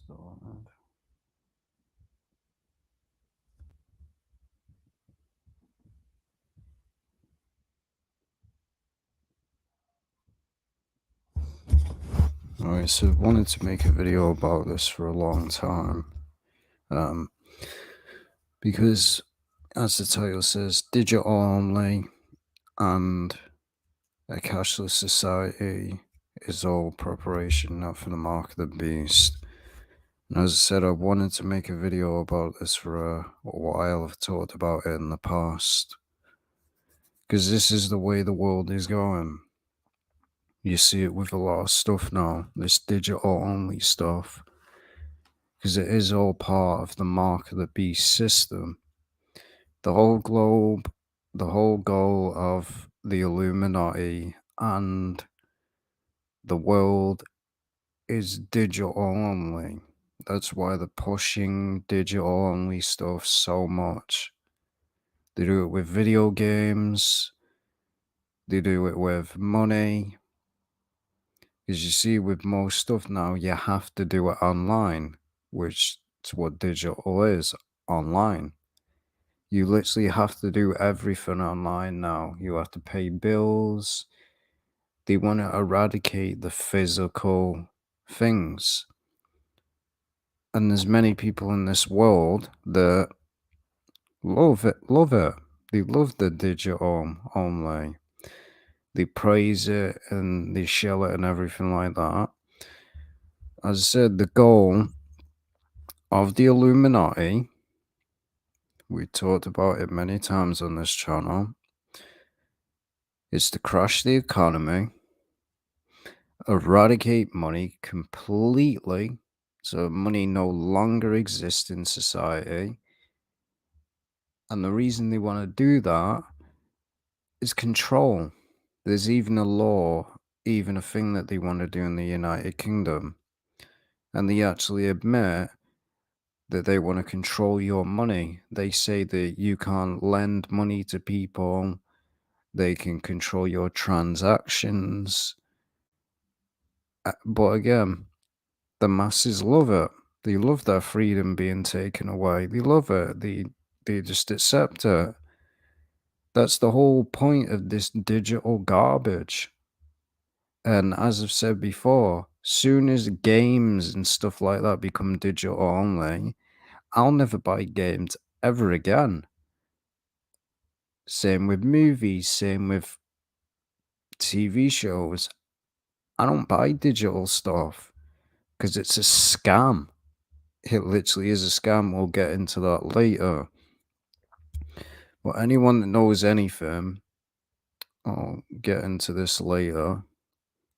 Started. Alright, so I wanted to make a video about this for a long time. Because as the title says, digital only and a cashless society is all preparation not for the mark of the beast. And as I said, I wanted to make a video about this for a while. I've talked about it in the past. Because this is the way the world is going. You see it with a lot of stuff now, this digital only stuff. Because it is all part of the mark of the beast system. The whole globe, the whole goal of the Illuminati and the world is digital only. That's why they're pushing digital only stuff so much. They do it with video games, they do it with money. Because you see, with most stuff now, you have to do it online, which is what digital is, online. You literally have to do everything online now. You have to pay bills. They want to eradicate the physical things. And there's many people in this world that love it. They love the digital only. They praise it and they shell it and everything like that. As I said, the goal of the Illuminati, we talked about it many times on this channel, is to crash the economy, eradicate money completely, so money no longer exists in society. And the reason they want to do that is control. There's even a law, even a thing that they want to do in the United Kingdom. And they actually admit that they want to control your money. They say that you can't lend money to people. They can control your transactions. But again, the masses love it. They love their freedom being taken away. They love it. They just accept it. That's the whole point of this digital garbage. And as I've said before, soon as games and stuff like that become digital only, I'll never buy games ever again. Same with movies, same with TV shows. I don't buy digital stuff because it's a scam. It literally is a scam. We'll get into that later. But anyone that knows anything, I'll get into this later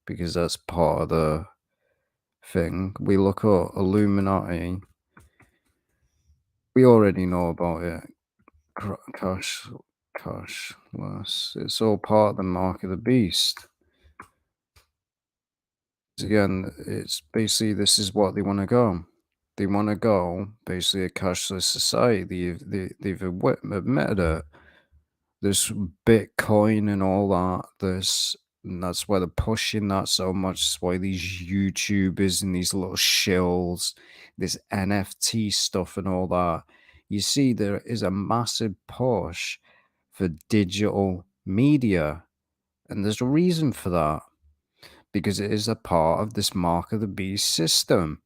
because that's part of the thing. We look at Illuminati. We already know about it. Cashless. It's all part of the mark of the beast. Again, it's basically this is what they want to go. They want to go basically a cashless society. They've admitted it. There's Bitcoin and all that. And that's why they're pushing that so much. That's why these YouTubers and these little shills, this NFT stuff and all that. You see, there is a massive push for digital media. And there's a reason for that. Because it is a part of this mark of the beast system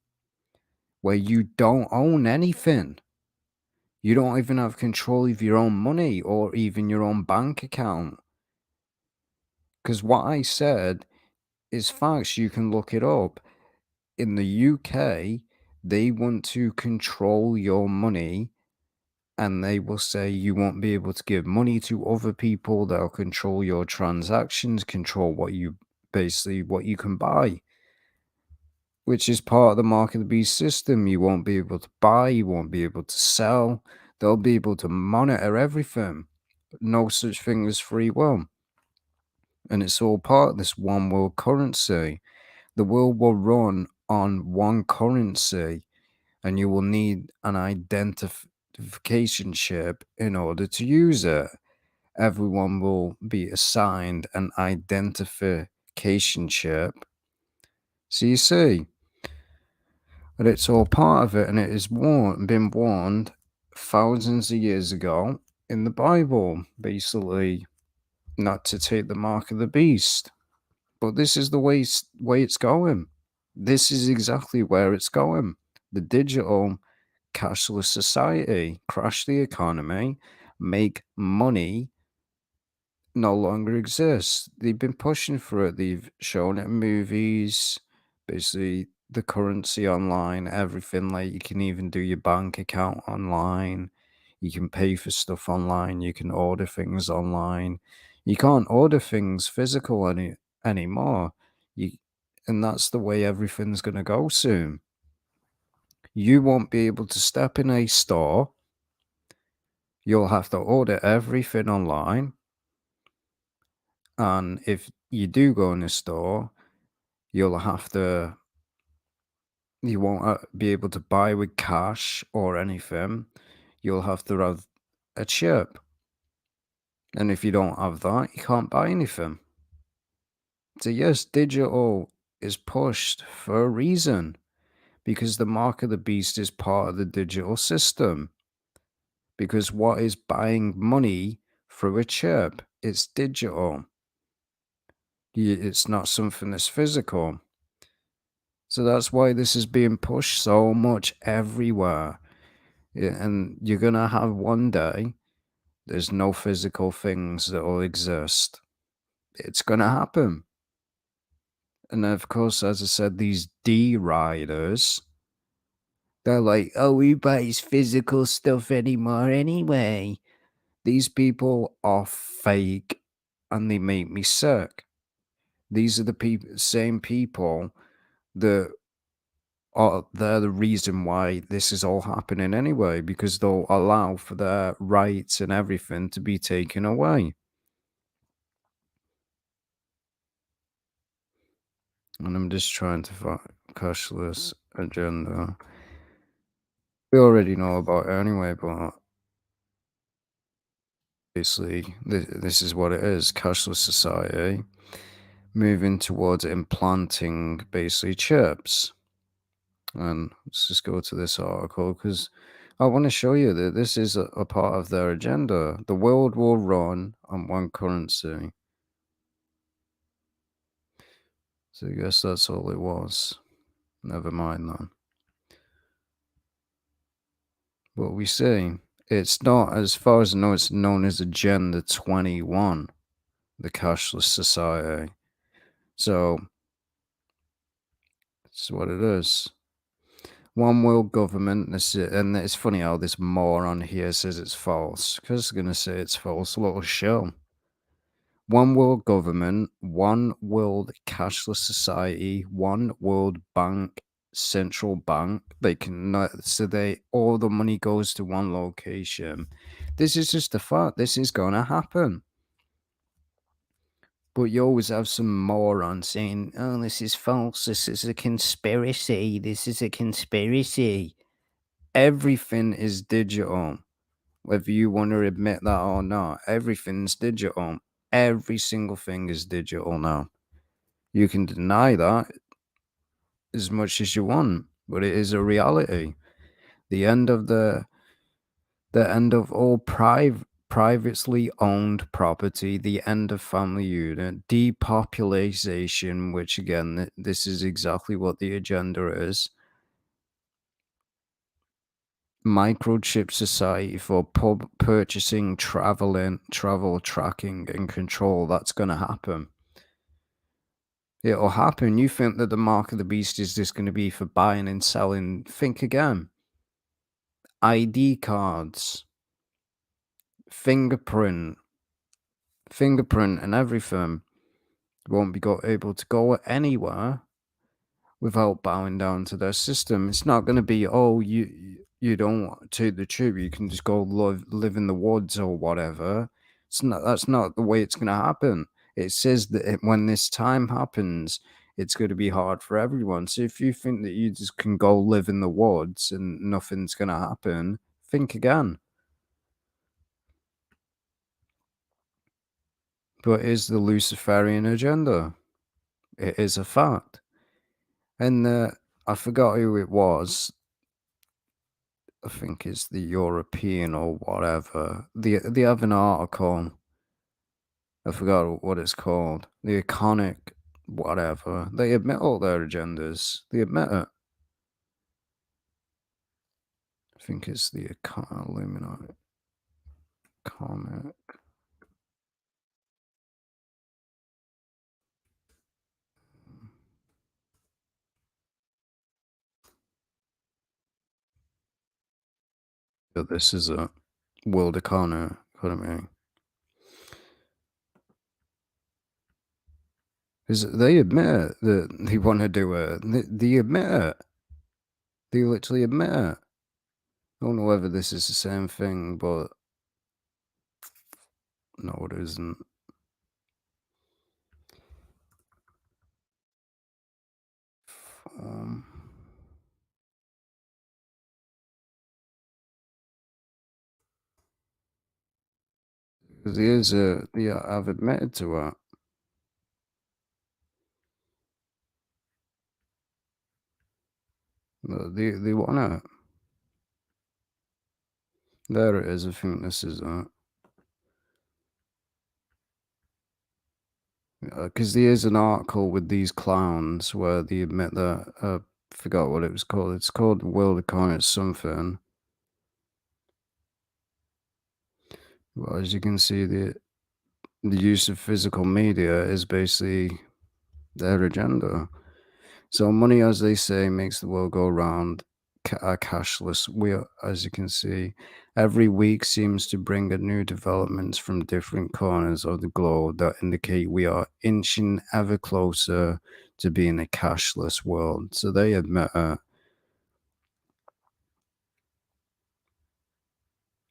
where you don't own anything. You don't even have control of your own money or even your own bank account. Because what I said is facts. You can look it up. In the UK, they want to control your money and they will say you won't be able to give money to other people. They'll control your transactions, control what you can buy, which is part of the mark of the beast system. You won't be able to buy, you won't be able to sell. They'll be able to monitor everything. No such thing as free will. And it's all part of this one world currency. The world will run on one currency, and you will need an identification chip in order to use it. Everyone will be assigned an identification chip. So you see, And it's all part of it, and it is been warned thousands of years ago in the Bible, basically, not to take the mark of the beast. But this is the way it's going. This is exactly where it's going. The digital cashless society crash the economy, make money no longer exists. They've been pushing for it. They've shown it in movies, basically the currency online, everything. Like you can even do your bank account online. You can pay for stuff online. You can order things online. You can't order things physical anymore. You and that's the way everything's gonna go soon. You won't be able to step in a store. You'll have to order everything online. And if you do go in a store, you'll have to you won't be able to buy with cash or anything. You'll have to have a chip. And if you don't have that, you can't buy anything. So yes, digital is pushed for a reason because the mark of the beast is part of the digital system. Because what is buying money through a chip? It's digital. It's not something that's physical. So that's why this is being pushed so much everywhere. Yeah, and you're gonna have one day, there's no physical things that will exist. It's gonna happen. And of course, as I said, these D riders, they're like, oh, who buys physical stuff anymore anyway? These people are fake and they make me sick. These are the same people that they're the reason why this is all happening anyway, because they'll allow for their rights and everything to be taken away. And I'm just trying to find cashless agenda. We already know about it anyway, but basically, this is what it is: cashless society moving towards implanting basically chips. And let's just go to this article because I want to show you that this is a part of their agenda. The world will run on one currency. So I guess that's all it was. Never mind then. What we see, it's not, as far as I know, it's known as Agenda 21, the cashless society. So it's what it is. One world government, and it's funny how this moron here says it's false, because it's going to say it's false. Little show. One world government, one world cashless society, one world bank, central bank. They can so they all the money goes to one location. This is just a fact. This is gonna happen. But you always have some moron saying, "Oh, this is false. This is a conspiracy. This is a conspiracy." Everything is digital, whether you want to admit that or not. Everything's digital. Every single thing is digital now. You can deny that as much as you want, but it is a reality. The end of the end of all privately owned property, the end of family unit, depopulation, which again, this is exactly what the agenda is. Microchip society for purchasing, travel tracking, and control. That's going to happen. It'll happen. You think that the mark of the beast is just going to be for buying and selling? Think again. ID cards, fingerprint, and everything won't be able to go anywhere without bowing down to their system. It's not going to be, oh, you don't take the tube, you can just go live in the woods or whatever. It's not. That's not the way it's going to happen. It says that when this time happens, it's going to be hard for everyone. So if you think that you just can go live in the woods and nothing's going to happen, think again. But is the Luciferian agenda? It is a fact. And I forgot who it was. I think it's the European or whatever. They have an article. I forgot what it's called. The iconic whatever. They admit all their agendas. They admit it. I think it's the Illuminati comic. But this is a world economy. Is they admit that they want to do it. They admit it. They literally admit it. I don't know whether this is the same thing, but no, it isn't. 'Cause he is a. Yeah, I've admitted to it. They want it. There it is. I think this is it. Because there is an article with these clowns where they admit that. Forgot what it was called. It's called World Economy something. Well, as you can see, the use of physical media is basically their agenda. So money, as they say, makes the world go round. Cashless. As you can see, every week seems to bring a new developments from different corners of the globe that indicate we are inching ever closer to being a cashless world. So they admit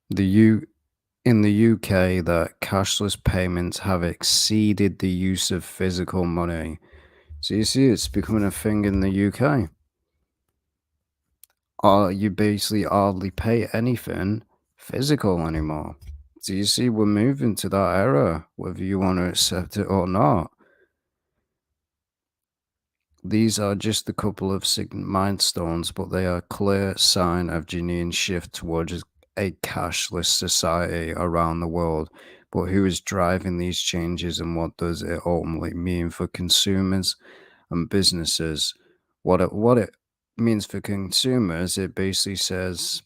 the U in the UK that cashless payments have exceeded the use of physical money. So you see, it's becoming a thing in the UK. You basically hardly pay anything physical anymore. So you see, we're moving to that era, whether you want to accept it or not. These are just a couple of milestones, but they are a clear sign of genuine shift towards a cashless society around the world. But who is driving these changes and what does it ultimately mean for consumers and businesses? What it means for consumers, it basically says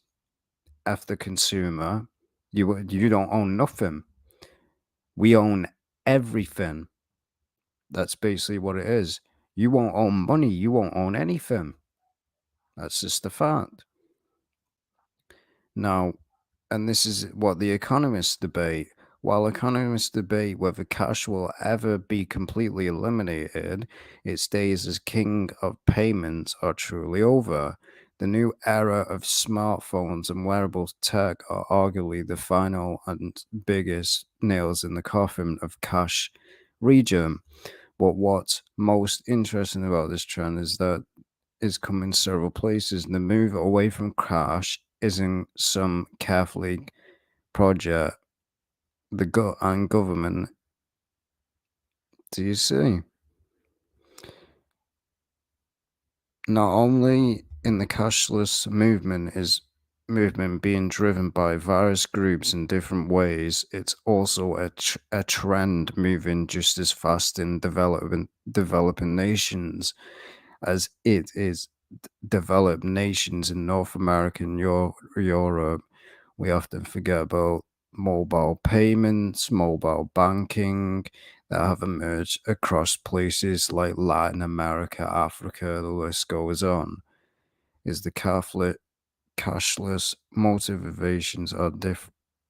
F the consumer, you don't own nothing. We own everything. That's basically what it is. You won't own money, you won't own anything. That's just a fact. Now, and this is what the economists debate. While economists debate whether cash will ever be completely eliminated, its days as king of payments are truly over. The new era of smartphones and wearable tech are arguably the final and biggest nails in the coffin of cash region. But what's most interesting about this trend is that is coming several places, and the move away from cash isn't some carefully project the government. Do you see? Not only in the cashless movement being driven by various groups in different ways, it's also a trend moving just as fast in developing nations as it is developed nations in North America and Europe. We often forget about mobile payments, mobile banking that have emerged across places like Latin America, Africa, the list goes on. Is the Catholic cashless motivations are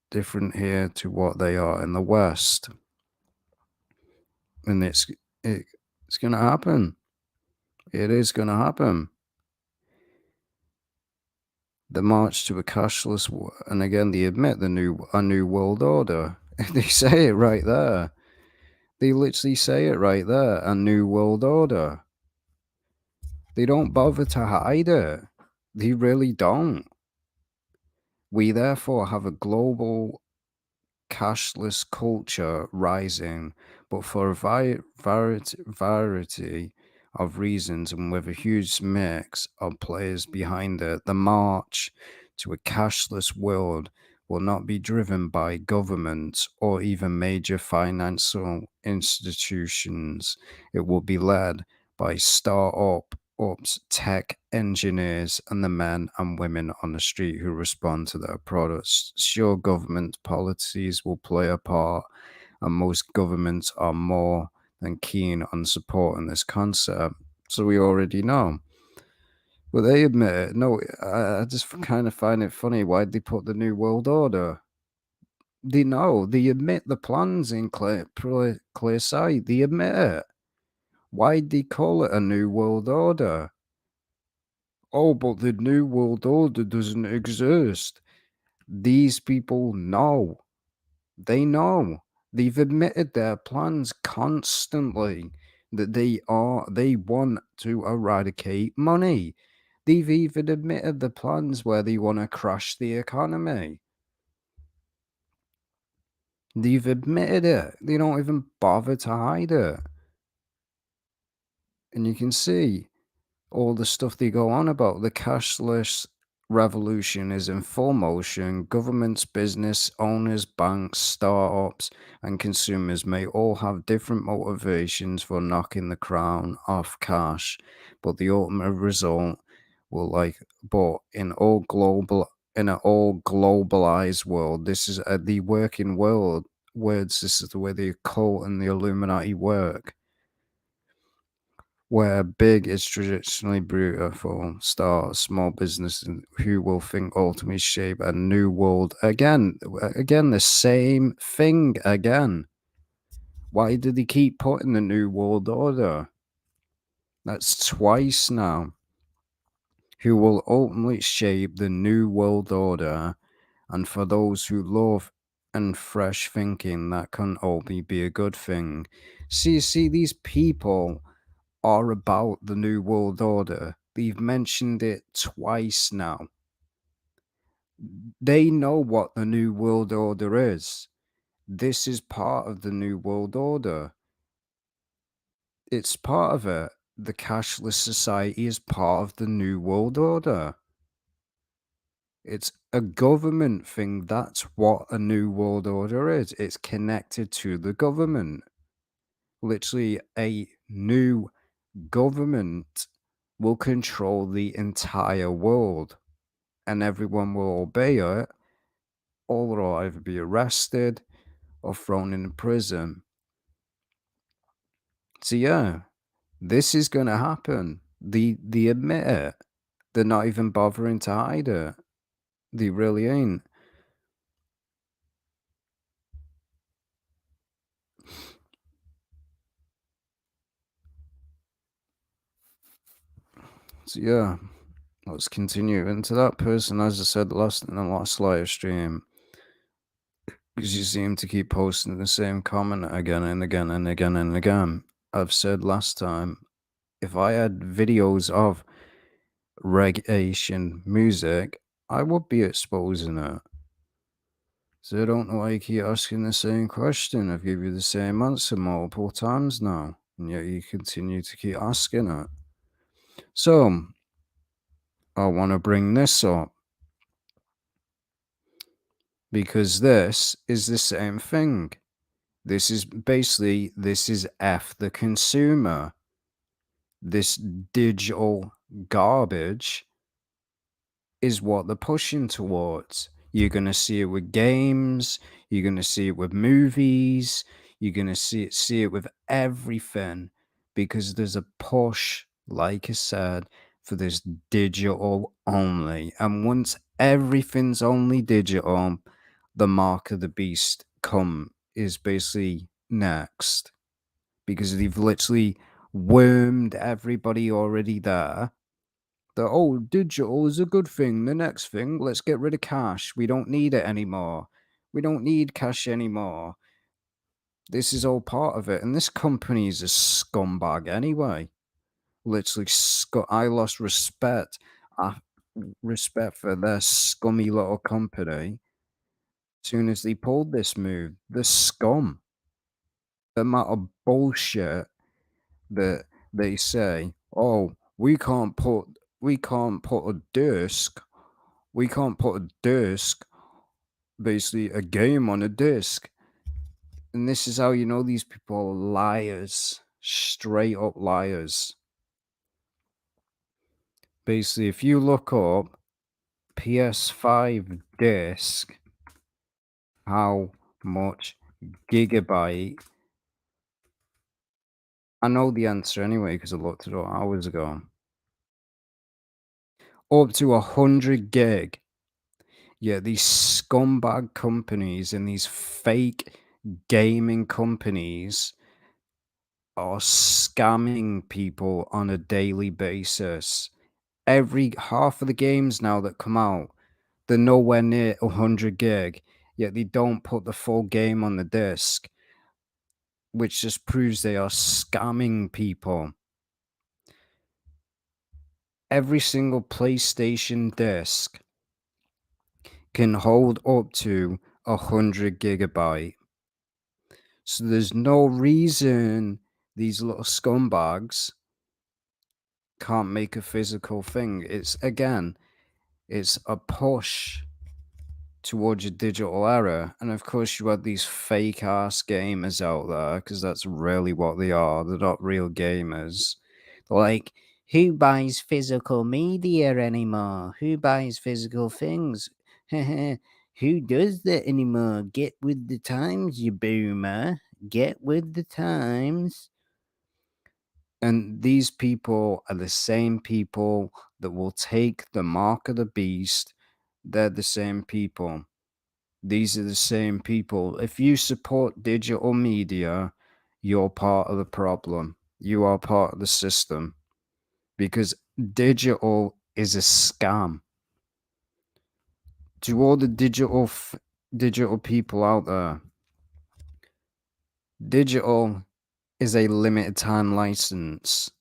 different here to what they are in the West, and it's going to happen. It is going to happen. The march to a cashless, and again, they admit a new world order. They say it right there. They literally say it right there. A new world order. They don't bother to hide it. They really don't. We therefore have a global cashless culture rising, but for variety, of reasons, and with a huge mix of players behind it, the march to a cashless world will not be driven by governments or even major financial institutions. It will be led by startups, tech engineers, and the men and women on the street who respond to their products. Sure, government policies will play a part, and most governments are more than keen on supporting this concept. So we already know. But they admit it. No, I just kind of find it funny. Why'd they put the New World Order? They know. They admit the plans in clear sight. They admit it. Why'd they call it a New World Order? Oh, but the New World Order doesn't exist. These people know. They know. They've admitted their plans constantly that they want to eradicate money. They've even admitted the plans where they want to crash the economy. They've admitted it. They don't even bother to hide it. And you can see all the stuff they go on about. The cashless revolution is in full motion. Governments, business owners, banks, startups, and consumers may all have different motivations for knocking the crown off cash, but the ultimate result will but in an all globalized world, this is the working words. This is the way the occult and the Illuminati work, where big is traditionally beautiful, start small business who will think ultimately shape a new world again the same thing again. Why do they keep putting the new world order? That's twice now. Who will ultimately shape the new world order, and for those who love and fresh thinking, that can only be a good thing. See, these people are about the New World Order. They've mentioned it twice now. They know what the New World Order is. This is part of the New World Order. It's part of it. The cashless society is part of the New World Order. It's a government thing. That's what a New World Order is. It's connected to the government. Literally, a new government will control the entire world, and everyone will obey it, or they'll either be arrested or thrown in prison. So yeah, this is gonna happen. They admit it. They're not even bothering to hide it. They really ain't. So yeah, let's continue. And to that person, as I said in the last live stream, because you seem to keep posting the same comment again and again and again and again. I've said last time, if I had videos of reggaeton music, I would be exposing it. So I don't know why you keep asking the same question. I've given you the same answer multiple times now, and yet you continue to keep asking it. So I want to bring this up because this is the same thing. This is F the consumer. This digital garbage is what they're pushing towards. You're going to see it with games, you're going to see it with movies, you're going to see it with everything, because there's a push, like I said, for this digital only. And once everything's only digital, the mark of the beast come is basically next, because they've literally wormed everybody already there. Digital is a good thing. The next thing, let's get rid of cash. We don't need it anymore. We don't need cash anymore. This is all part of it. And this company is a scumbag anyway. Literally, I lost respect. Respect for their scummy little company. As soon as they pulled this move, the scum, the amount of bullshit that They say, "Oh, we can't put a disc. We can't put a disc, basically a game on a disc." And this is how you know these people are liars, straight up liars. Basically, if you look up PS5 disc, how much gigabyte? I know the answer anyway because I looked it up hours ago. Up to 100 gig. Yeah, these scumbag companies and these fake gaming companies are scamming people on a daily basis. Every half of the games now that come out, they're nowhere near 100 gig, yet they don't put the full game on the disc, which just proves they are scamming people. Every single PlayStation disc can hold up to 100 gigabyte. So there's no reason these little scumbags can't make a physical thing. It's again, it's a push towards a digital era. And of course, you had these fake ass gamers out there because that's really what they are. They're not real gamers. They're like, who buys physical media anymore? Who buys physical things? Who does that anymore? Get with the times, you boomer. Get with the times. And these people are the same people that will take the mark of the beast. They're the same people. These are the same people. If you support digital media, you're part of the problem. You are part of the system because digital is a scam. To all the digital people out there, digital is a limited time license.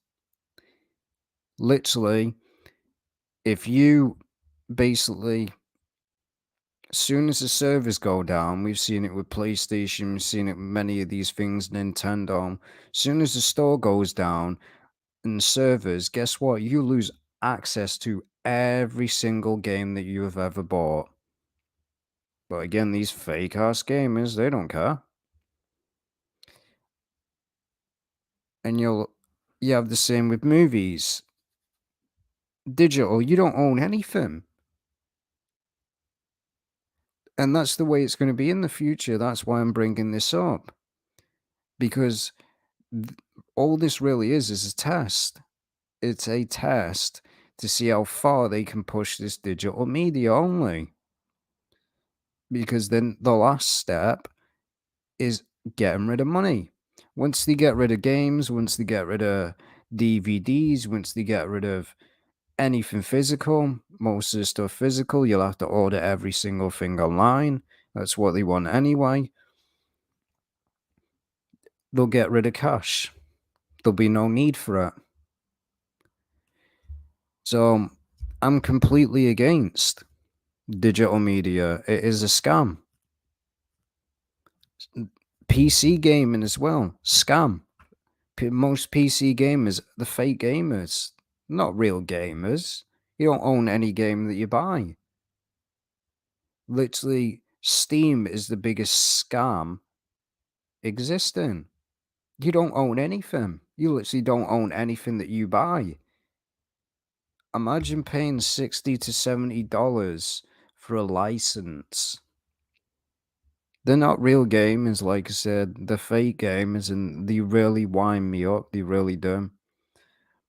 Literally, if you basically, as soon as the servers go down, we've seen it with PlayStation, we've seen it with many of these things, Nintendo. As soon as the store goes down and servers, guess what? You lose access to every single game that you have ever bought. But again, these fake ass gamers, they don't care. And you have the same with movies. Digital, you don't own anything. And that's the way it's going to be in the future. That's why I'm bringing this up. Because all this really is a test. It's a test to see how far they can push this digital media only. Because then the last step is getting rid of money. Once they get rid of games, once they get rid of DVDs, once they get rid of anything physical, most of the stuff physical, you'll have to order every single thing online. That's what they want anyway. They'll get rid of cash. There'll be no need for it. So I'm completely against digital media. It is a scam. PC gaming as well, scam. Most PC gamers, the fake gamers, not real gamers. You don't own any game that you buy. Literally, Steam is the biggest scam existing. You don't own anything. You literally don't own anything that you buy. Imagine paying $60 to $70 for a license. They're not real gamers, like I said. They're fake gamers, and they really wind me up. They really do.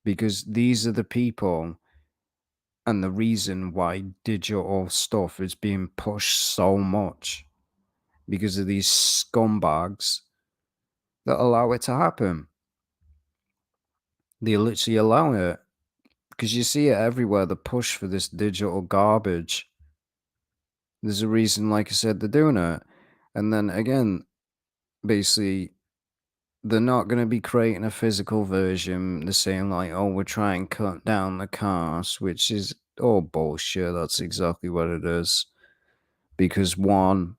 Because these are the people and the reason why digital stuff is being pushed so much. Because of these scumbags that allow it to happen. They literally allow it. Because you see it everywhere, the push for this digital garbage. There's a reason, like I said, they're doing it. And then again, basically, they're not going to be creating a physical version. They're saying, like, oh, we're trying to cut down the cost, which is all bullshit. That's exactly what it is. Because one,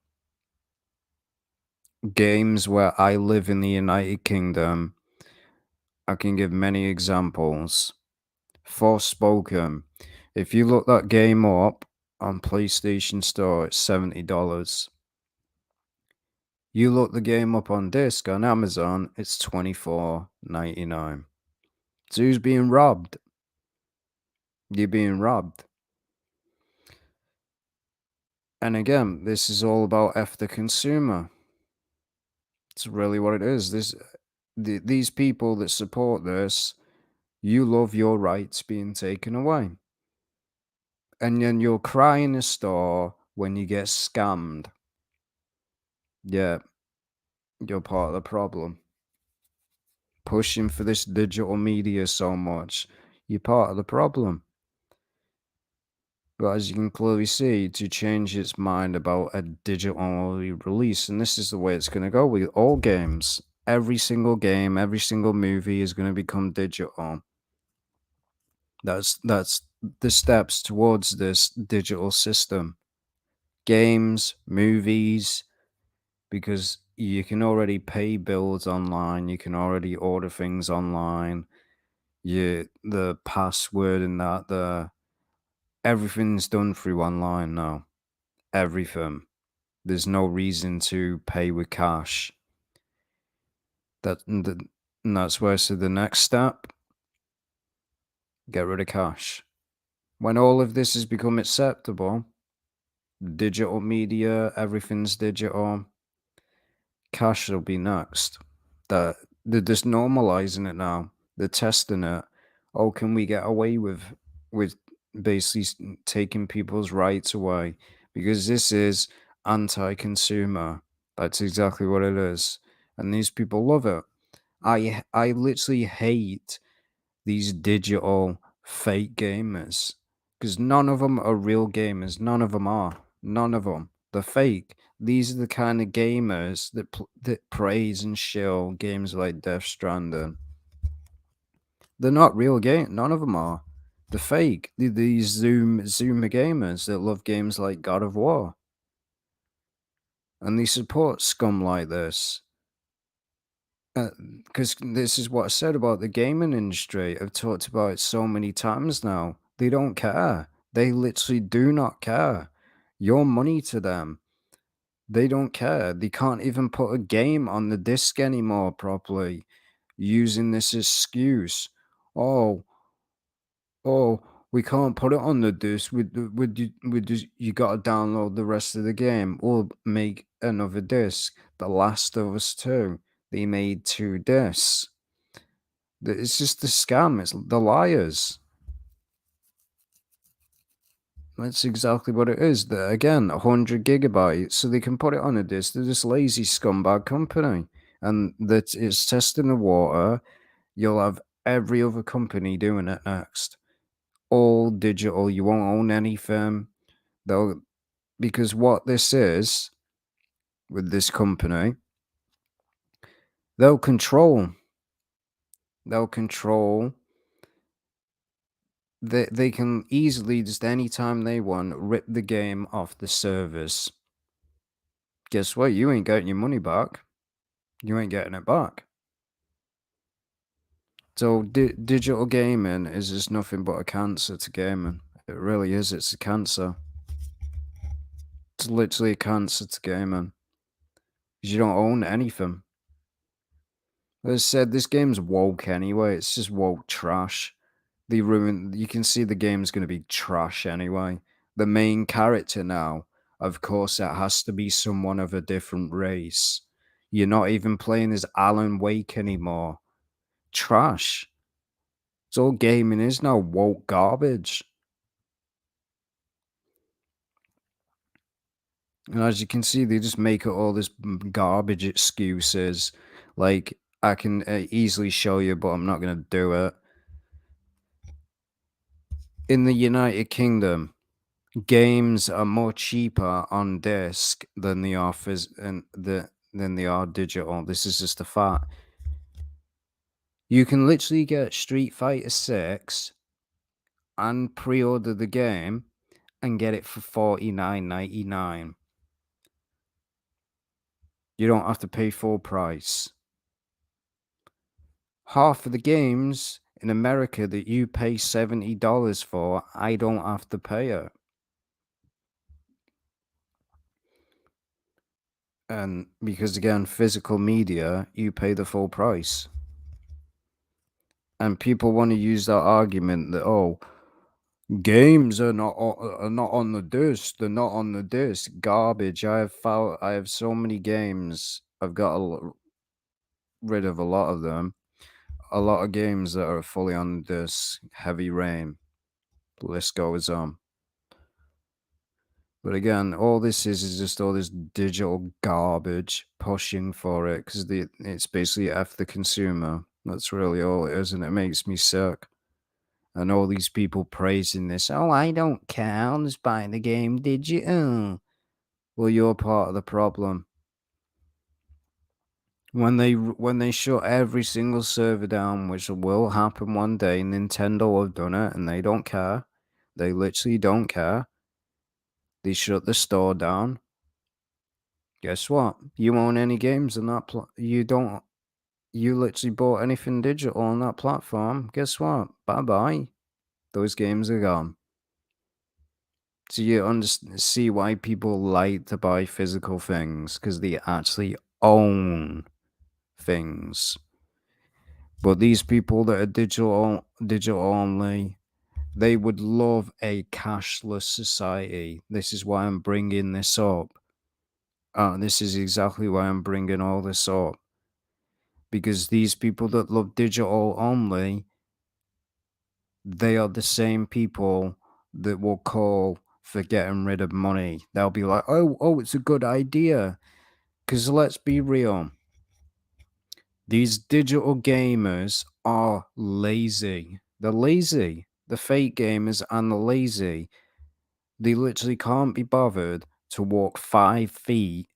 games where I live in the United Kingdom I can give many examples. Forspoken. If you look that game up on PlayStation Store, it's $70. You look the game up on disc on Amazon, it's $24.99. So who's being robbed? You're being robbed. And again, this is all about F the consumer. It's really what it is. These people that support this, you love your rights being taken away. And then you'll cry in the store when you get scammed. Yeah, you're part of the problem. Pushing for this digital media so much, you're part of the problem. But as you can clearly see, to change its mind about a digital-only release, and this is the way it's going to go with all games. Every single game, every single movie is going to become digital. That's the steps towards this digital system. Games, movies, because you can already pay bills online, you can already order things online. The password and the everything's done through online now. Everything. There's no reason to pay with cash. And that's where, so the next step, get rid of cash. When all of this has become acceptable, digital media, everything's digital, cash will be next. They're just normalizing it now. They're testing it. Oh, can we get away with basically taking people's rights away? Because this is anti-consumer. That's exactly what it is. And these people love it. I literally hate these digital fake gamers because none of them are real gamers. None of them are. None of them. They're fake. These are the kind of gamers that praise and shill games like Death Stranding. They're not real game. None of them are. They're fake. These Zoomer gamers that love games like God of War, and they support scum like this. Because this is what I said about the gaming industry. I've talked about it so many times now. They don't care. They literally do not care. Your money to them. They don't care. They can't even put a game on the disc anymore properly, using this excuse. Oh, oh, we can't put it on the disc. You got to download the rest of the game or make another disc. The Last of Us 2. They made 2 discs. It's just a scam. It's the liars. That's exactly what it is. Again, 100 gigabytes, so they can put it on a disc. They're just lazy scumbag company, and that it's testing the water. You'll have every other company doing it next. All digital. You won't own anything. They'll Because what this is with this company, they'll control. They'll control. They can easily, just anytime they want, rip the game off the servers. Guess what? You ain't getting your money back. You ain't getting it back. So digital gaming is just nothing but a cancer to gaming. It really is. It's a cancer. It's literally a cancer to gaming. Because you don't own anything. As I said, this game's woke anyway. It's just woke trash. You can see the game's going to be trash anyway. The main character now, of course, it has to be someone of a different race. You're not even playing as Alan Wake anymore. Trash. It's all gaming is now woke garbage. And as you can see, they just make it all this garbage excuses. Like, I can easily show you, but I'm not going to do it. In the United Kingdom, games are more cheaper on disc than they are than they are digital. This is just a fact. You can literally get Street Fighter 6 and pre-order the game and get it for $49.99. You don't have to pay full price. Half of the games in America that you pay $70 for, I don't have to pay it. And because again, physical media, you pay the full price. And people want to use that argument that, oh, games are not on the disc. They're not on the disc. Garbage. I have so many games. I've got rid of a lot of them. A lot of games that are fully on the disc. Heavy Rain. The list goes on. But again, all this is just all this digital garbage pushing for it because it's basically F the consumer. That's really all it is, and it makes me sick. And all these people praising this. Oh, I don't care. I'll just buy the game digital. Well, you're part of the problem. When they shut every single server down, which will happen one day, Nintendo have done it, and they don't care. They literally don't care. They shut the store down. Guess what? You own any games on that you don't. You literally bought anything digital on that platform. Guess what? Bye bye. Those games are gone. So you see why people like to buy physical things because they actually own things. But these people that are digital only, they would love a cashless society. This is why I'm bringing this up. This is exactly why I'm bringing all this up. Because these people that love digital only, they are the same people that will call for getting rid of money. They'll be like, oh, it's a good idea. Because let's be real, these digital gamers are lazy. They're lazy. The fake gamers and the lazy. They literally can't be bothered to walk 5 feet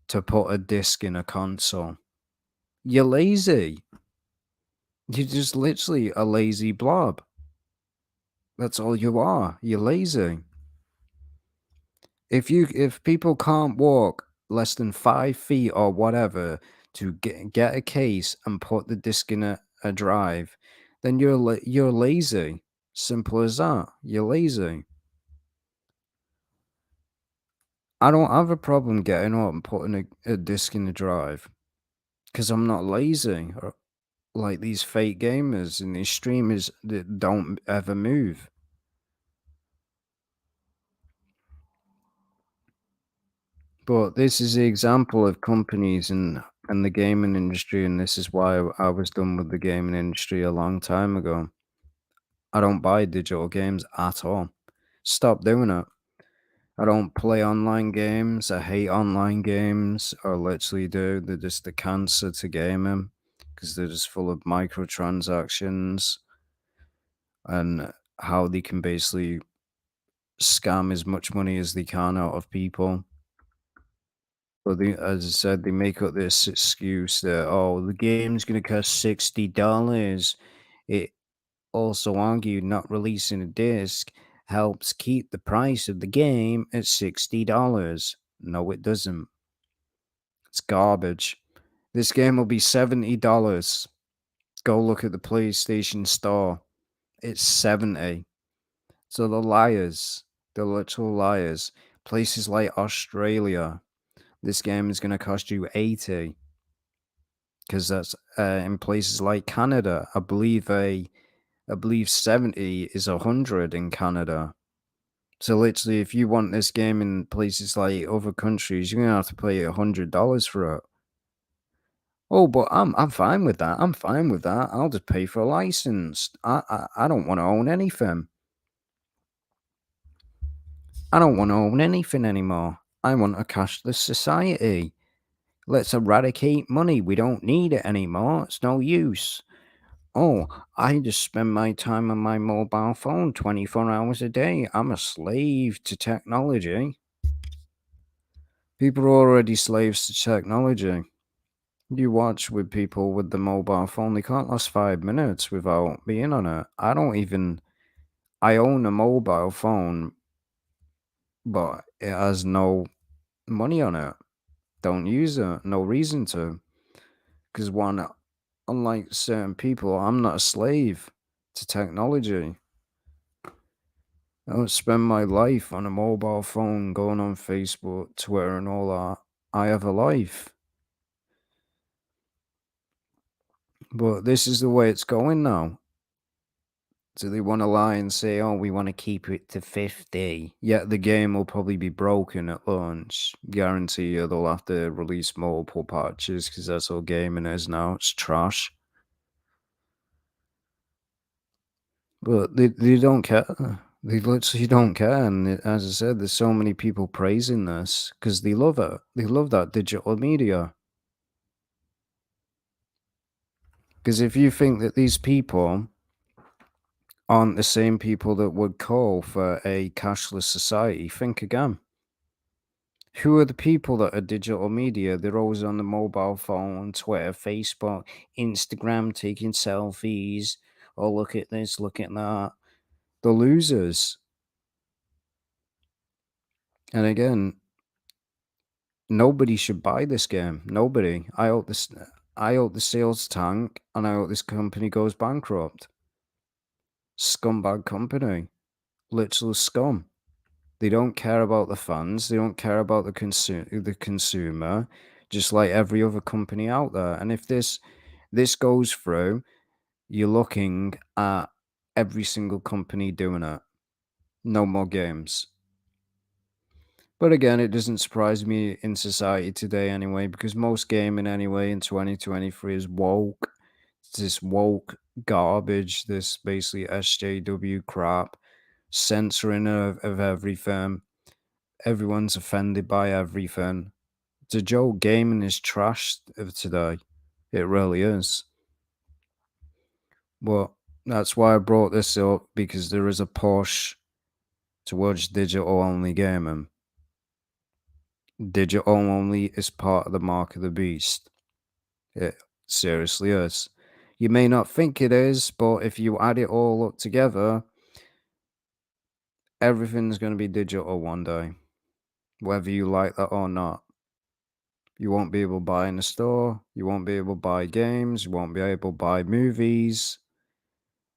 to put a disc in a console. You're lazy. You're just literally a lazy blob. That's all you are. You're lazy. If people can't walk less than 5 feet or whatever to get a case and put the disc in a drive, then you're lazy. Simple as that. You're lazy. I don't have a problem getting up and putting a disc in the drive because I'm not lazy. Or like these fake gamers and these streamers that don't ever move. But this is the example of companies and the gaming industry, and this is why I was done with the gaming industry a long time ago. I don't buy digital games at all. Stop doing it. I don't play online games. I hate online games. I literally do. They're just the cancer to gaming because they're just full of microtransactions and how they can basically scam as much money as they can out of people. But as I said, they make up this excuse that, oh, the game's going to cost $60. It also argued not releasing a disc helps keep the price of the game at $60. No, it doesn't. It's garbage. This game will be $70. Go look at the PlayStation Store. It's 70. So the liars, the literal liars. Places like Australia, this game is going to cost you 80 because that's in places like Canada. I believe 70 is 100 in Canada. So literally, if you want this game in places like other countries, you're gonna have to pay $100 for it. Oh, but I'm fine with that. I'm fine with that. I'll just pay for a license. I don't want to own anything. I don't want to own anything anymore. I want a cashless society. Let's eradicate money. We don't need it anymore. It's no use. Oh, I just spend my time on my mobile phone 24 hours a day. I'm a slave to technology. People are already slaves to technology. You watch with people with the mobile phone, they can't last 5 minutes without being on it. I own a mobile phone, but it has no money on it. Don't use it. No reason to. Because one, unlike certain people, I'm not a slave to technology. I don't spend my life on a mobile phone going on Facebook, Twitter, and all that. I have a life. But this is the way it's going now. So they want to lie and say, oh, we want to keep it to 50. Yet the game will probably be broken at launch. Guarantee you they'll have to release multiple patches because that's all gaming is now. It's trash. But they don't care. They literally don't care. And as I said, there's so many people praising this because they love it. They love that digital media. Because if you think that these people aren't the same people that would call for a cashless society, think again. Who are the people that are digital media? They're always on the mobile phone, Twitter, Facebook, Instagram, taking selfies. Oh, look at this, look at that. The losers. And again, nobody should buy this game. Nobody. I hope the sales tank, and I hope this company goes bankrupt. Scumbag company. Literal scum. They don't care about the fans. They don't care about the consumer, just like every other company out there. And if this goes through, you're looking at every single company doing it. No more games. But again, it doesn't surprise me in society today anyway, because most gaming anyway in 2023 is woke. It's this woke garbage, this basically SJW crap, censoring of everything. Everyone's offended by everything. It's a joke. Gaming is trash of today. It really is. But that's why I brought this up, because there is a push towards digital only gaming. Digital only is part of the mark of the beast. It seriously is. You may not think it is, but if you add it all up together, everything's going to be digital one day, whether you like that or not. You won't be able to buy in the store. You won't be able to buy games. You won't be able to buy movies.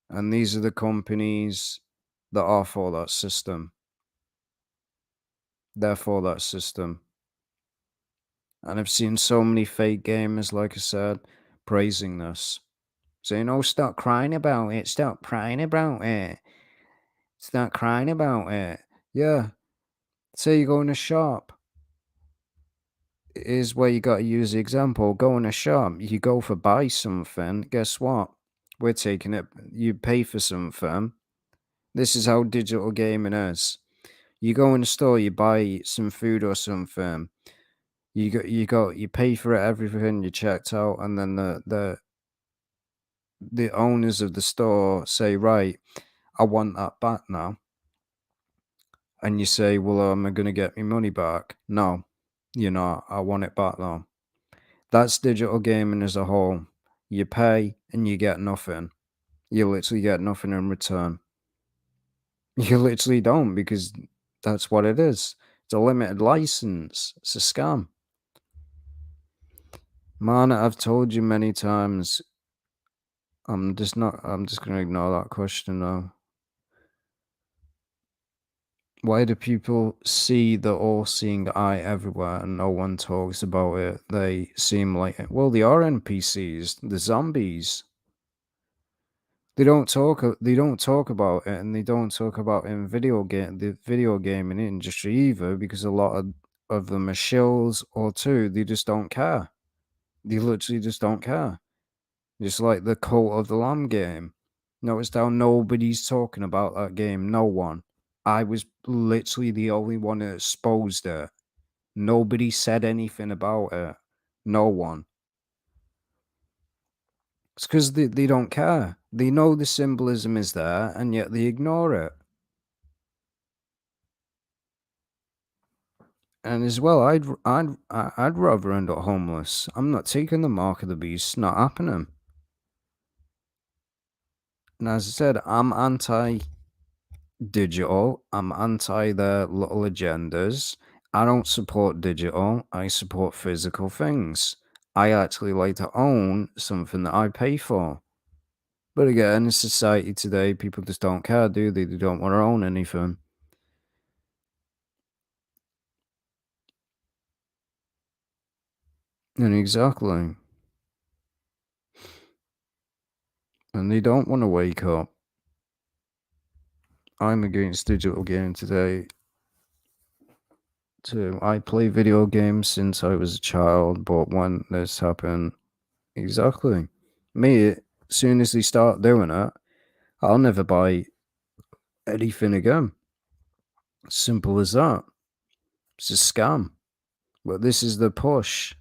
And these are the companies that are for that system. They're for that system. And I've seen so many fake gamers, like I said, praising this. Saying, oh, stop crying about it. Stop crying about it. Stop crying about it. Yeah. Say you go in a shop. Is where you got to use the example. Go in a shop. You go for buy something. Guess what? We're taking it. You pay for something. This is how digital gaming is. You go in the store, you buy some food or something. You pay for it, everything. You checked out, and then the owners of the store say, right, I want that back now. And you say, well, am I going to get my money back? No, you're not. I want it back now. That's digital gaming as a whole. You pay and you get nothing. You literally get nothing in return. You literally don't, because that's what it is. It's a limited license. It's a scam. Man, I've told you many times. I'm just gonna ignore that question now. Why do people see the all-seeing eye everywhere and no one talks about it? They seem like, well, they are NPCs, the zombies. They don't talk about it, and they don't talk about in the video gaming industry either, because a lot of them are shills, or two, they just don't care. They literally just don't care. Just like the Cult of the Lamb game. Notice how nobody's talking about that game. No one. I was literally the only one that exposed it. Nobody said anything about it. No one. It's because they don't care. They know the symbolism is there, and yet they ignore it. And as well, I'd rather end up homeless. I'm not taking the mark of the beast. Not happening. And as I said, I'm anti-digital. I'm anti their little agendas. I don't support digital. I support physical things. I actually like to own something that I pay for. But again, in society today, people just don't care, do they? They don't want to own anything. And exactly. And they don't want to wake up. I'm against digital gaming today too. I play video games since I was a child, but when this happened, exactly. Me, as soon as they start doing it, I'll never buy anything again. Simple as that. It's a scam. But this is the push.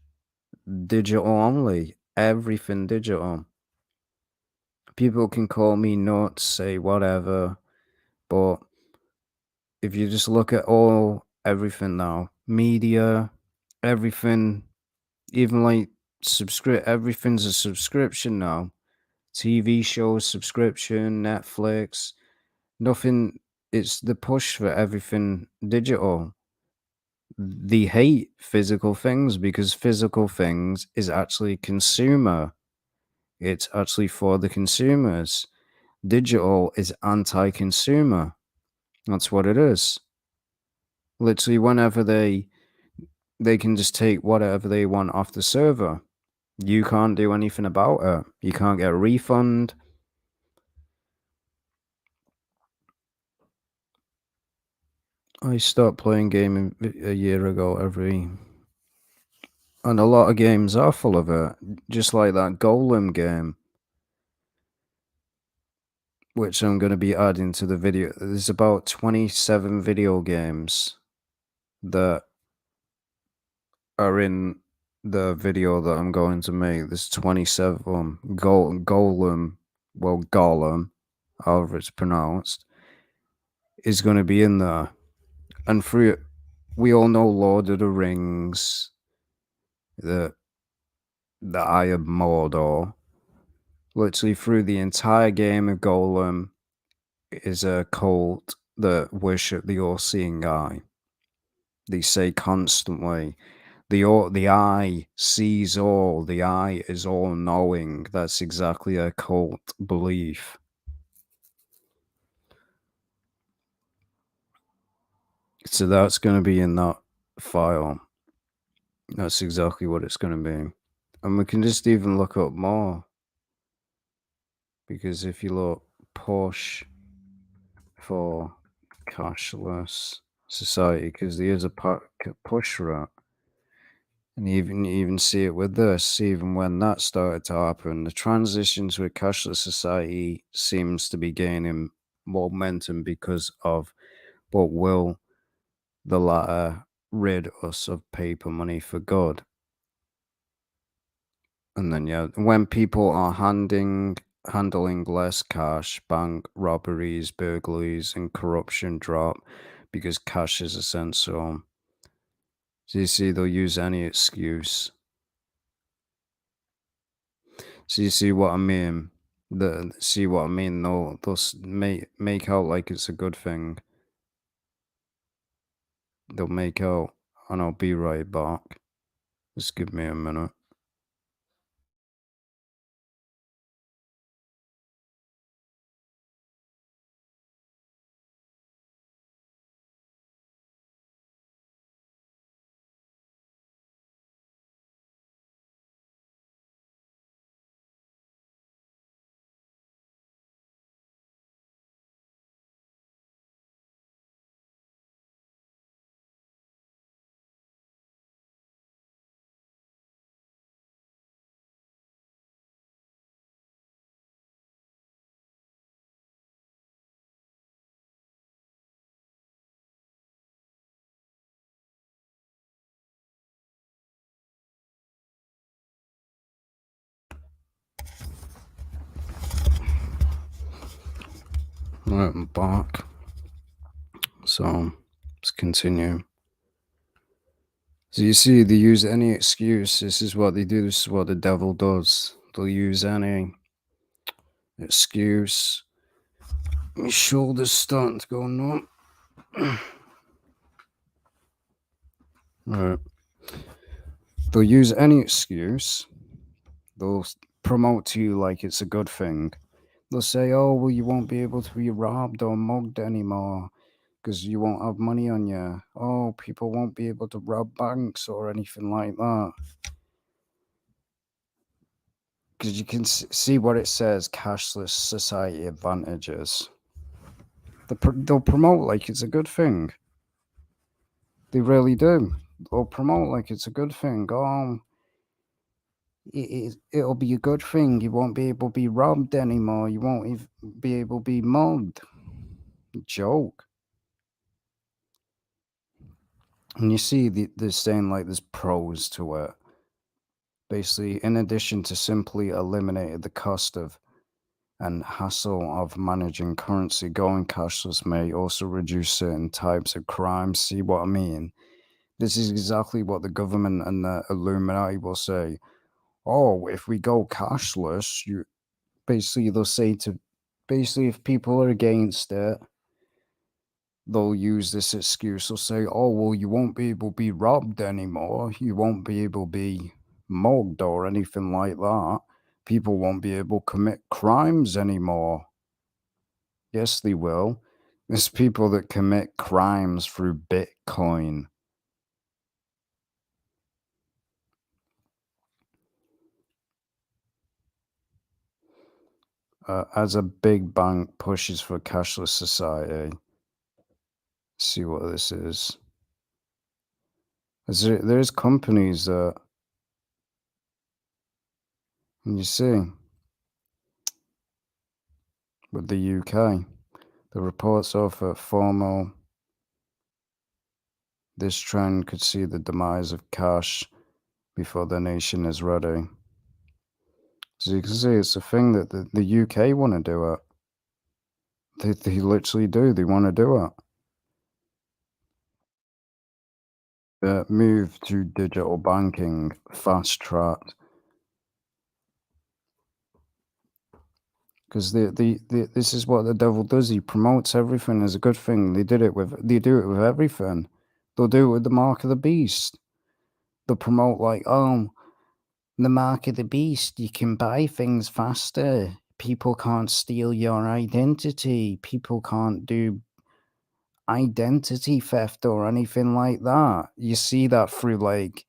Digital only. Everything digital. People can call me nuts, say whatever, but if you just look at everything now, media, everything, even like everything's a subscription now. TV shows, subscription, Netflix, nothing. It's the push for everything digital. They hate physical things because physical things is actually consumer. It's actually for the consumers. Digital is anti-consumer. That's what it is. Literally, whenever they can just take whatever they want off the server. You can't do anything about it. You can't get a refund. I stopped playing gaming a year ago. And a lot of games are full of it. Just like that Golem game, which I'm going to be adding to the video. There's about 27 video games that are in the video that I'm going to make. There's 27 Golem, well, Golem, however it's pronounced, is going to be in there. And through it, we all know Lord of the Rings, the Eye of Mordor. Literally through the entire game of Golem is a cult that worship the all-seeing eye. They say constantly, the eye sees all, the eye is all-knowing. That's exactly a cult belief. So that's going to be in that file. That's exactly what it's going to be. And we can just even look up more. Because if you look push for cashless society, because there is a push for it. And you even see it with this, even when that started to happen, the transition to a cashless society seems to be gaining momentum because of what will the latter rid us of paper money for good. And then yeah, when people are handling less cash, bank robberies, burglaries, and corruption drop because cash is essential. So you see, they'll use any excuse. So you see what I mean? See what I mean? They'll make out like it's a good thing. They'll make out, and I'll be right back. Just give me a minute. Right, I'm back. So let's continue. So you see, they use any excuse. This is what they do. This is what the devil does. They'll use any excuse. My shoulder's starting to go numb. Right. They'll use any excuse. They'll promote to you like it's a good thing. They'll say, oh, well, you won't be able to be robbed or mugged anymore because you won't have money on you. Oh, people won't be able to rob banks or anything like that. Because you can see what it says, cashless society advantages. They'll promote like it's a good thing. They really do. They'll promote like it's a good thing. Oh, it'll be a good thing. You won't be able to be robbed anymore. You won't be able to be mugged. Joke. And you see, they're saying like there's pros to it. Basically, in addition to simply eliminating the cost of and hassle of managing currency, going cashless may also reduce certain types of crime. See what I mean? This is exactly what the government and the Illuminati will say. Oh, if we go cashless, you basically they'll say to basically if people are against it, they'll use this excuse. They'll say, oh, well, you won't be able to be robbed anymore. You won't be able to be mugged or anything like that. People won't be able to commit crimes anymore. Yes, they will. There's people that commit crimes through Bitcoin. As a big bank pushes for cashless society, see what this is. There's companies that, you see, with the UK, the reports offer formal. This trend could see the demise of cash before the nation is ready. So you can see it's a thing that the UK want to do it. They literally do. They want to do it. Move to digital banking, fast track. Because this is what the devil does. He promotes everything as a good thing. They do it with everything. They'll do it with the mark of the beast. They'll promote like, oh, the mark of the beast. You can buy things faster. People can't steal your identity. People can't do identity theft or anything like that. You see that through like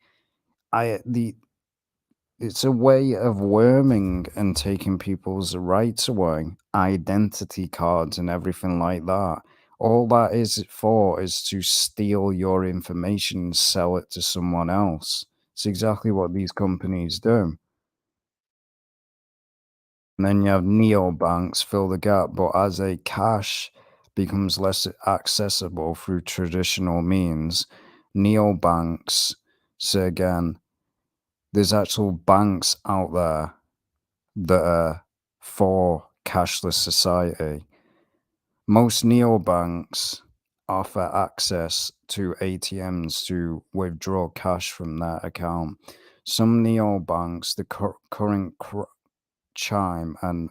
the it's a way of worming and taking people's rights away, identity cards and everything like that. All that is for is to steal your information and sell it to someone else. It's exactly what these companies do. And then you have neobanks fill the gap, but as a cash becomes less accessible through traditional means, neobanks say again, there's actual banks out there that are for cashless society. Most neobanks offer access to ATMs to withdraw cash from their account. Some neobanks, the current Chime and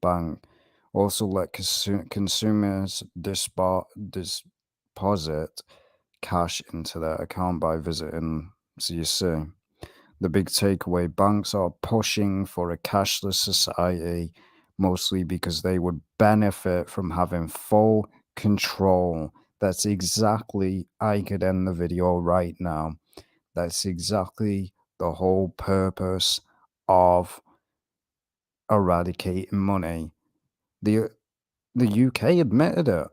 Bank, also let consumers deposit cash into their account by visiting. So you see. The big takeaway, banks are pushing for a cashless society mostly because they would benefit from having full control. That's exactly, I could end the video right now. That's exactly the whole purpose of eradicating money. The, the UK admitted it.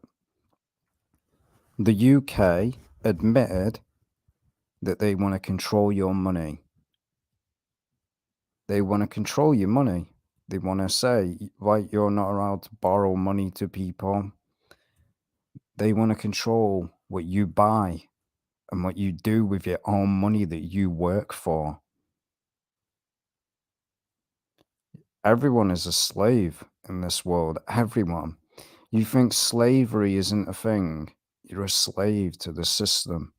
The UK admitted that they want to control your money. They want to control your money. They want to say, right, you're not allowed to borrow money to people. They want to control what you buy and what you do with your own money that you work for. Everyone is a slave in this world. Everyone. You think slavery isn't a thing? You're a slave to the system.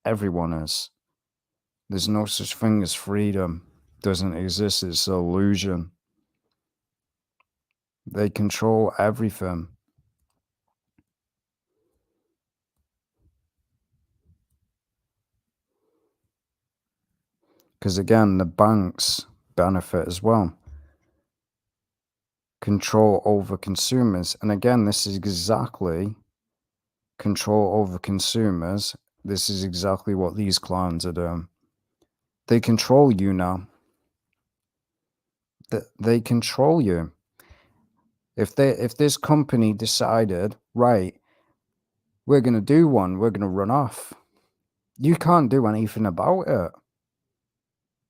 Everyone is. There's no such thing as freedom. Doesn't exist. It's an illusion. They control everything. Because again, the banks benefit as well. Control over consumers. And again, this is exactly control over consumers. This is exactly what these clowns are doing. They control you now. They control you. If this company decided, right, we're gonna do one, we're gonna run off, you can't do anything about it.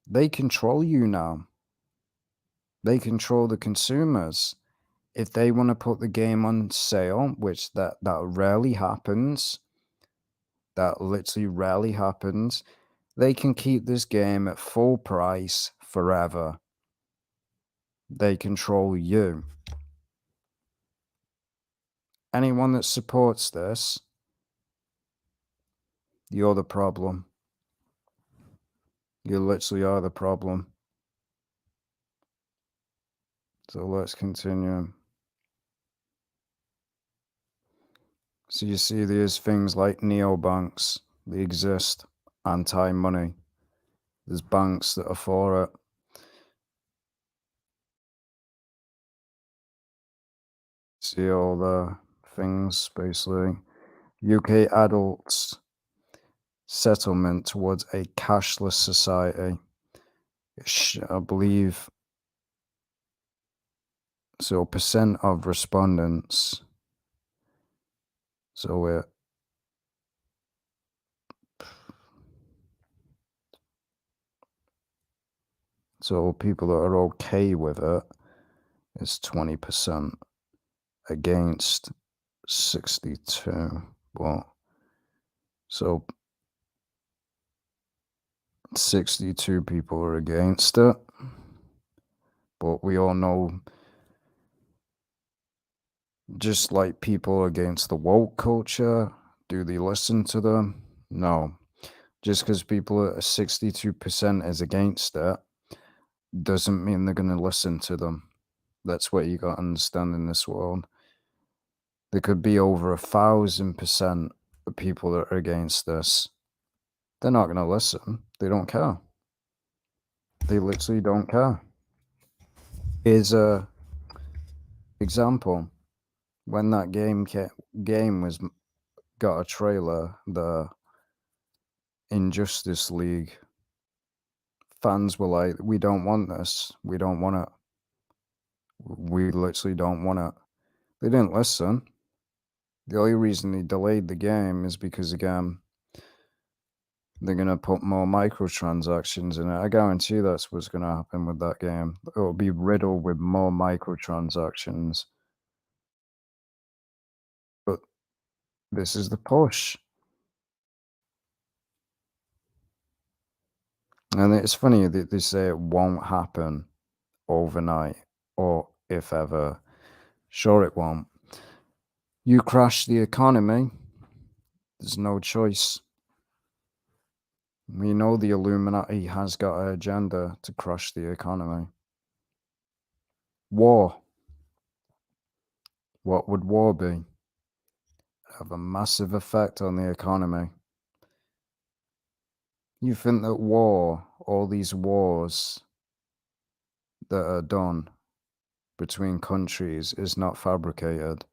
They control you now. They control the consumers. If they want to put the game on sale, which that rarely happens, that literally rarely happens, they can keep this game at full price forever. They control you. Anyone that supports this, you're the problem. You literally are the problem. So let's continue. So you see there's things like neobanks, they exist, anti-money. There's banks that are for it. See all the things, basically. UK adults settlement towards a cashless society. I believe so. Percent of respondents. So people that are okay with it is 20% against 62. Well, so 62 people are against it, but we all know, just like people against the woke culture, do they listen to them? No. Just because people are 62% is against it doesn't mean they're going to listen to them. That's what you got to understand in this world. There could be over 1,000% of people that are against this. They're not going to listen. They don't care. They literally don't care. Here's a example. When that game was got a trailer, the Injustice League fans were like, "We don't want this. We don't want it. We literally don't want it." They didn't listen. The only reason they delayed the game is because, again, they're going to put more microtransactions in it. I guarantee that's what's going to happen with that game. It'll be riddled with more microtransactions. But this is the push. And it's funny that they say it won't happen overnight, or if ever. Sure, it won't. You crash the economy, there's no choice. We know the Illuminati has got an agenda to crush the economy. War. What would war be? Have a massive effect on the economy. You think that war, all these wars that are done between countries, is not fabricated?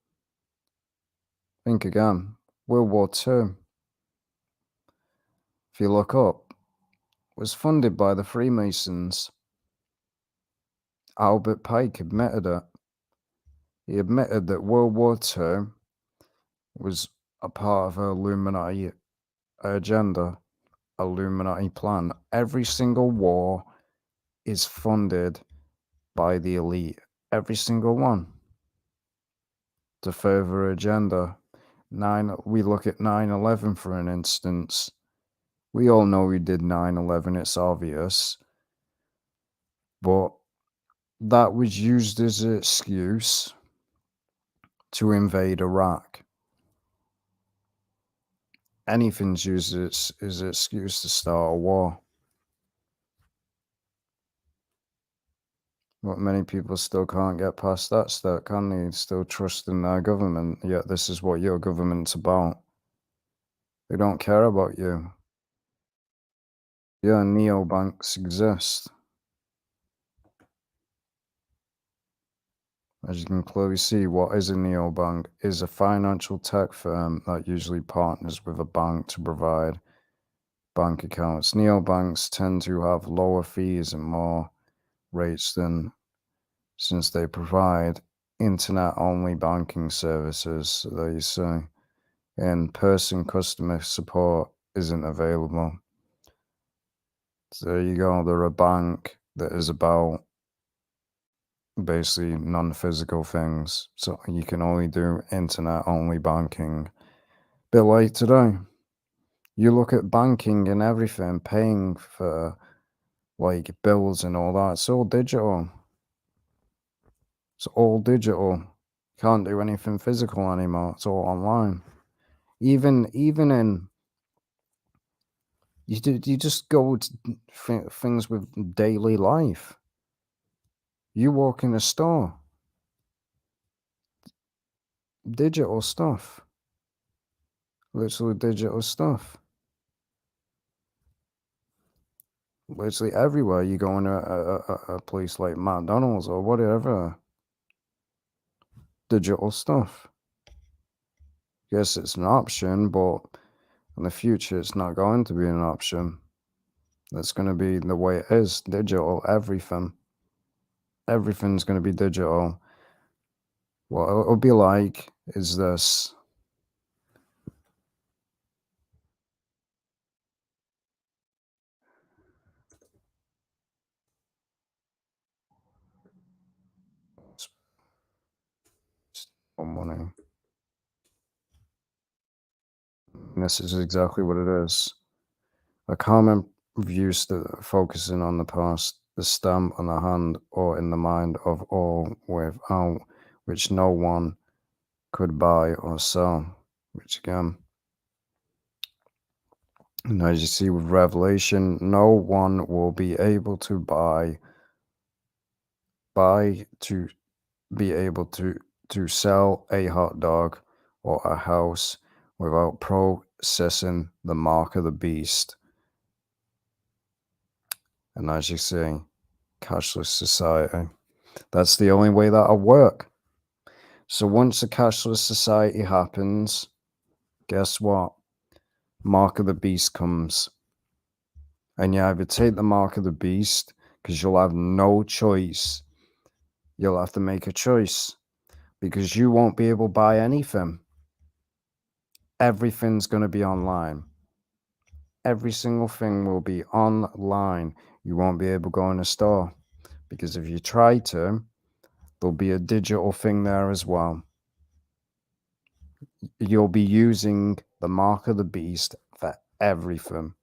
Think again. World War II, if you look up, was funded by the Freemasons. Albert Pike admitted it. He admitted that World War II was a part of an Illuminati agenda, Illuminati plan. Every single war is funded by the elite. Every single one. To further agenda. We look at 9/11 for an instance. We all know we did 9/11, it's obvious. But that was used as an excuse to invade Iraq. Anything's used as an excuse to start a war. But many people still can't get past that step, can they? Still trust in their government, yet this is what your government's about. They don't care about you. Yeah, neobanks exist. As you can clearly see, what is a neobank is a financial tech firm that usually partners with a bank to provide bank accounts. Neobanks tend to have lower fees and more rates than since they provide internet-only banking services. So there you see. In-person customer support isn't available. So there you go. They're a bank that is about basically non-physical things. So you can only do internet-only banking. Bit like today. You look at banking and everything, paying for like bills and all that. It's all digital. It's all digital. Can't do anything physical anymore. It's all online. Even in you just go to things with daily life. You walk in a store, digital stuff, literally digital stuff. Literally everywhere you go in a place like McDonald's or whatever, digital stuff. Yes, it's an option, but in the future, it's not going to be an option. That's going to be the way it is. Digital, everything. Everything's going to be digital. What it'll be like is this. Money. And this is exactly what it is. A common view focusing on the past, the stamp on the hand or in the mind of all without which no one could buy or sell. Which again, and as you see with Revelation, no one will be able to buy to be able to sell a hot dog or a house without processing the mark of the beast. And as you see, cashless society. That's the only way that'll work. So once a cashless society happens, guess what? Mark of the beast comes. And you either take the mark of the beast, because you'll have no choice. You'll have to make a choice because you won't be able to buy anything. Everything's going to be online. Every single thing will be online. You won't be able to go in a store because if you try to, there'll be a digital thing there as well. You'll be using the mark of the beast for everything.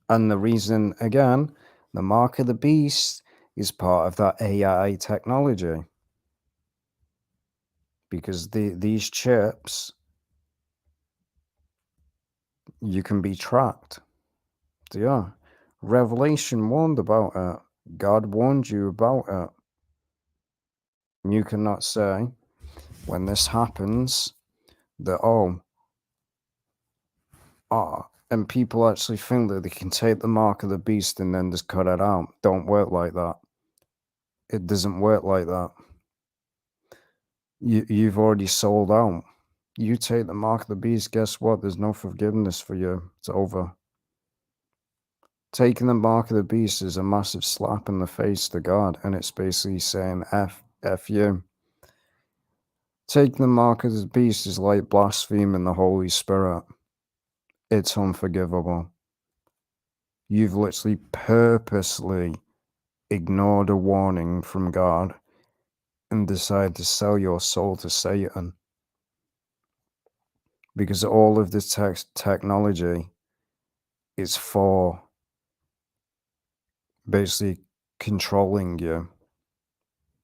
And the reason, again, the mark of the beast is part of that AI technology. Because these chips, you can be tracked. So yeah, Revelation warned about it. God warned you about it. You cannot say when this happens that, and people actually think that they can take the mark of the beast and then just cut it out. Don't work like that. It doesn't work like that. You've already sold out. You take the mark of the beast, guess what? There's no forgiveness for you. It's over. Taking the mark of the beast is a massive slap in the face to God, and it's basically saying F you. Taking the mark of the beast is like blaspheming the Holy Spirit. It's unforgivable. You've literally purposely ignored a warning from God and decided to sell your soul to Satan. Because all of this technology is for basically controlling you.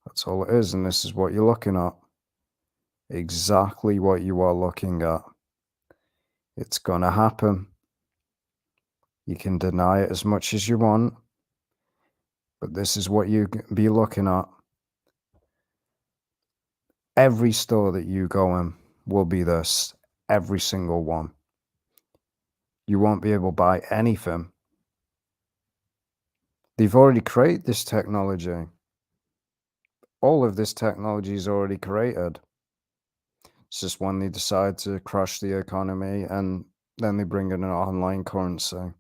That's all it is, and this is what you're looking at. Exactly what you are looking at. It's gonna happen. You can deny it as much as you want, but this is what you be looking at. Every store that you go in will be this. Every single one. You won't be able to buy anything. They've already created this technology. All of this technology is already created. It's just when they decide to crush the economy and then they bring in an online currency.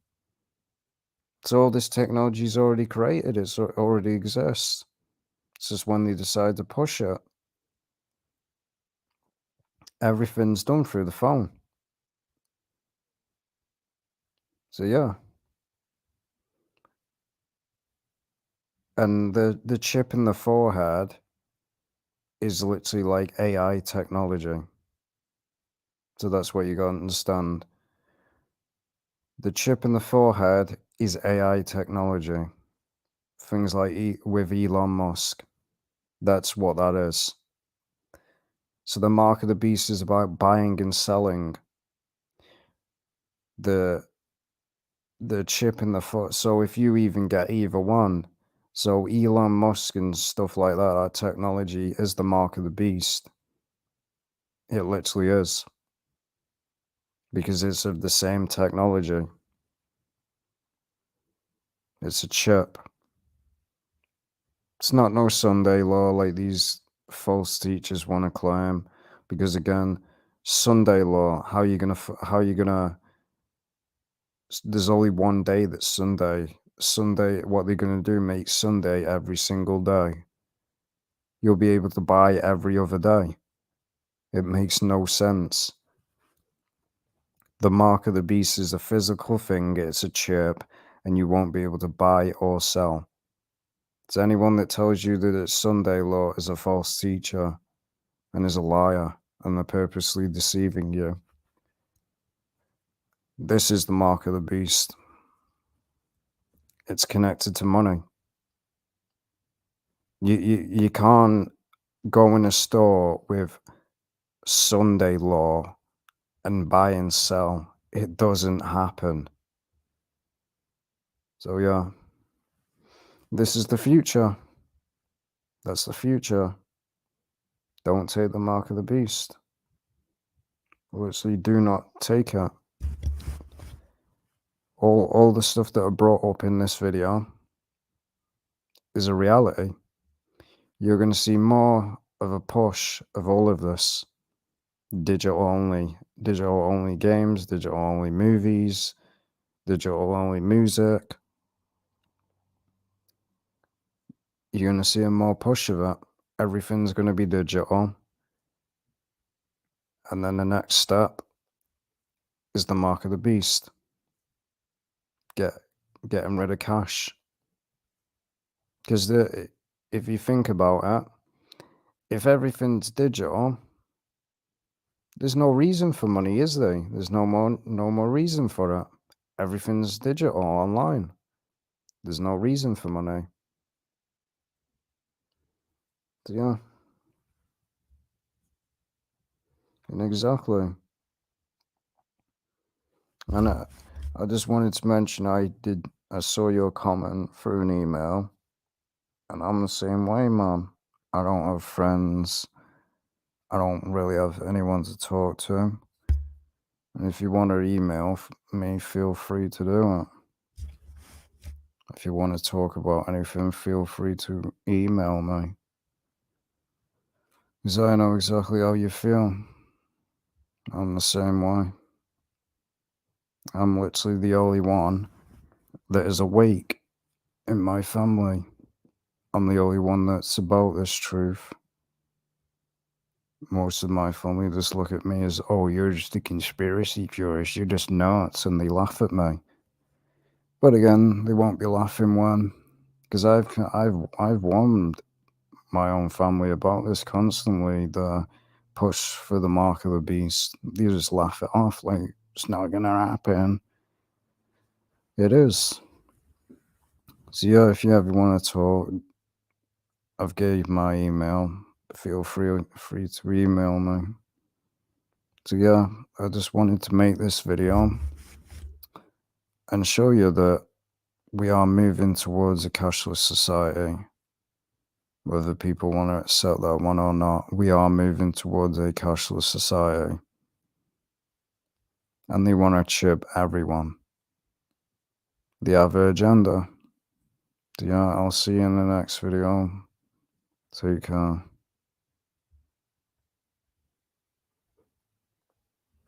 So all this technology is already created. Already exists. It's just when they decide to push it. Everything's done through the phone. So yeah. And the chip in the forehead is literally like AI technology. So that's what you gotta understand. The chip in the forehead is AI technology. Things like with Elon Musk. That's what that is. So the mark of the beast is about buying and selling the chip in the foot. So if you even get either one, so Elon Musk and stuff like that, that technology is the mark of the beast. It literally is. Because it's of the same technology. It's a chip. It's not no Sunday law like these false teachers want to claim. Because again, Sunday law, how you gonna, there's only one day that's Sunday. Sunday, what they're gonna do, make Sunday every single day. You'll be able to buy every other day. It makes no sense. The mark of the beast is a physical thing, it's a chip, and you won't be able to buy or sell. So anyone that tells you that it's Sunday law is a false teacher and is a liar, and they're purposely deceiving you. This is the mark of the beast. It's connected to money. You can't go in a store with Sunday law and buy and sell. It doesn't happen. So yeah, this is the future. That's the future. Don't take the mark of the beast. Literally, do not take it. All the stuff that are brought up in this video is a reality. You're going to see more of a push of all of this. Digital only games, digital only movies, digital only music. You're going to see a more push of it. Everything's going to be digital. And then the next step is the mark of the beast. Getting rid of cash. Because if you think about it, if everything's digital, there's no reason for money, is there? There's no more reason for it. Everything's digital online. There's no reason for money. So yeah. And exactly. And I just wanted to mention I saw your comment through an email, and I'm the same way, man. I don't have friends. I don't really have anyone to talk to. And if you want to email me, feel free to do it. If you want to talk about anything, feel free to email me. Because I know exactly how you feel. I'm the same way. I'm literally the only one that is awake in my family. I'm the only one that's about this truth. Most of my family just look at me as, oh, you're just a conspiracy theorist. You're just nuts. And they laugh at me. But again, they won't be laughing when, because I've warned my own family about this constantly. The push for the mark of the beast. They just laugh it off like it's not gonna happen. It is. So yeah, if you ever want to talk, I've gave my email. Feel free to email me. So yeah, I just wanted to make this video and show you that we are moving towards a cashless society. Whether people want to accept that one or not, we are moving towards a cashless society. and they want to chip everyone. They have an agenda. Yeah, I'll see you in the next video. Take care.